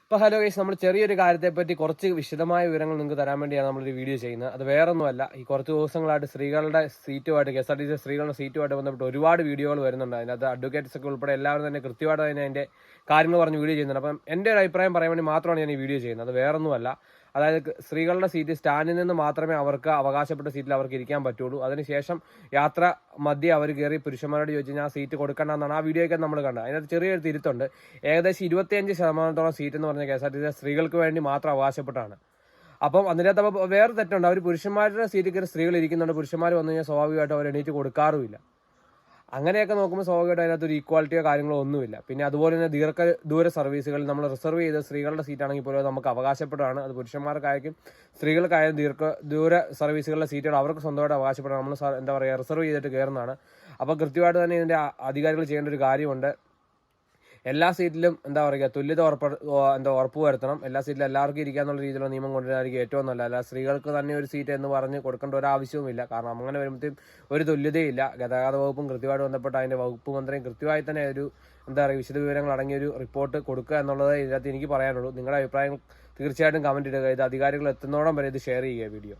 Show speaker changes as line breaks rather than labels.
ഇപ്പോൾ hello guys, നമ്മൾ ചെറിയൊരു കാര്യത്തെപ്പറ്റി കുറച്ച് വിശദമായ വിവരങ്ങൾ നിങ്ങൾക്ക് തരാൻ വേണ്ടിയാണ് നമ്മളൊരു വീഡിയോ ചെയ്യുന്നത്. അത് വേറൊന്നുമല്ല, ഈ കുറച്ച് ദിവസങ്ങളായിട്ട് സ്ത്രീകളുടെ സീറ്റുമായിട്ട് KSRTC സ്ത്രീകളുടെ സീറ്റുമായിട്ട് ബന്ധപ്പെട്ട് ഒരുപാട് വീഡിയോകൾ വരുന്നുണ്ട്. അതിനകത്ത് അഡ്വക്കേറ്റ്സ് ഒക്കെ ഉൾപ്പെടെ എല്ലാവരും തന്നെ കൃത്യമായിട്ട് തന്നെ അതിൻ്റെ കാര്യങ്ങൾ പറഞ്ഞ് വീഡിയോ ചെയ്യുന്നുണ്ട്. അപ്പം എൻ്റെ ഒരു അഭിപ്രായം പറയാൻ വേണ്ടി മാത്രമാണ് ഞാൻ ഈ വീഡിയോ ചെയ്യുന്നത്. അത് വേറൊന്നുമല്ല, അതായത് സ്ത്രീകളുടെ സീറ്റ് സ്റ്റാൻഡിൽ നിന്ന് മാത്രമേ അവർക്ക് അവകാശപ്പെട്ട സീറ്റിൽ അവർക്ക് ഇരിക്കാൻ പറ്റുള്ളൂ. അതിനുശേഷം യാത്ര മധ്യേ അവർ കയറി പുരുഷന്മാരോട് ചോദിച്ചു കഴിഞ്ഞാൽ ആ സീറ്റ് കൊടുക്കണമെന്നാണ് ആ വീഡിയോയൊക്കെ നമ്മൾ കണ്ടത്. അതിനകത്ത് ചെറിയൊരു തിരുത്തുണ്ട്. ഏകദേശം 25% സീറ്റ് എന്ന് പറഞ്ഞ KSRTC സ്ത്രീകൾക്ക് വേണ്ടി മാത്രം അവകാശപ്പെട്ടാണ്. അപ്പം അതിനകത്ത് അപ്പോൾ വേറെ തെറ്റുണ്ട്. അവർ പുരുഷന്മാരുടെ സീറ്റിൽ കയറി സ്ത്രീകൾ ഇരിക്കുന്നുണ്ട്. പുരുഷന്മാർ വന്നു കഴിഞ്ഞാൽ സ്വാഭാവികമായിട്ട് അവർ എണീറ്റ് കൊടുക്കാറുമില്ല. അങ്ങനെയൊക്കെ നോക്കുമ്പോൾ സ്വാഭാവികമായിട്ട് അതിനകത്ത് ഒരു ഈക്വാലിറ്റിയോ കാര്യങ്ങളോ ഒന്നുമില്ല. പിന്നെ അതുപോലെ തന്നെ ദൂര സർവീസുകളിൽ നമ്മൾ റിസർവ് ചെയ്ത സ്ത്രീകളുടെ സീറ്റാണെങ്കിൽ പോലും നമുക്ക് അവകാശപ്പെട്ടാണ്. അത് പുരുഷന്മാർക്കായാലും സ്ത്രീകൾക്കായാലും ദൂര സർവീസുകളിലെ സീറ്റുകൾ അവർക്ക് സ്വന്തമായിട്ട് അവകാശപ്പെടാൻ നമ്മൾ എന്താ പറയുക റിസർവ് ചെയ്തിട്ട് കയറുന്നതാണ്. അപ്പോൾ കൃത്യമായിട്ട് തന്നെ ഇതിൻ്റെ അധികാരികൾ ചെയ്യേണ്ട ഒരു കാര്യമുണ്ട്. എല്ലാ സീറ്റിലും എന്താ പറയുക തുല്യത ഉറപ്പ് വരുത്തണം. എല്ലാ സീറ്റിലും എല്ലാവർക്കും ഇരിക്കാന്നുള്ള രീതിയിലുള്ള നിയമം കൊണ്ടുവരാനായിരിക്കും ഏറ്റവും നല്ല. അല്ല സ്ത്രീകൾക്ക് തന്നെ ഒരു സീറ്റ് എന്ന് പറഞ്ഞ് കൊടുക്കേണ്ട ഒരു ആവശ്യവുമില്ല. കാരണം അങ്ങനെ വരുമ്പോഴത്തേക്കും ഒരു തുല്യതയില്ല. ഗതാഗത വകുപ്പും കൃത്യമായിട്ട് ബന്ധപ്പെട്ട് അതിൻ്റെ വകുപ്പ് മന്ത്രിയും കൃത്യമായി തന്നെ ഒരു എന്താ പറയുക വിശദ വിവരങ്ങൾ അടങ്ങിയ ഒരു റിപ്പോർട്ട് കൊടുക്കുക എന്നുള്ളത് ഇതിനകത്ത് എനിക്ക് പറയാനുള്ളൂ. നിങ്ങളുടെ അഭിപ്രായങ്ങൾ തീർച്ചയായിട്ടും കമൻറ്റ് ഇടുക. ഇത് അധികാരികൾ എത്തുന്നോളം വരെ ഇത് ഷെയർ ചെയ്യുക വീഡിയോ.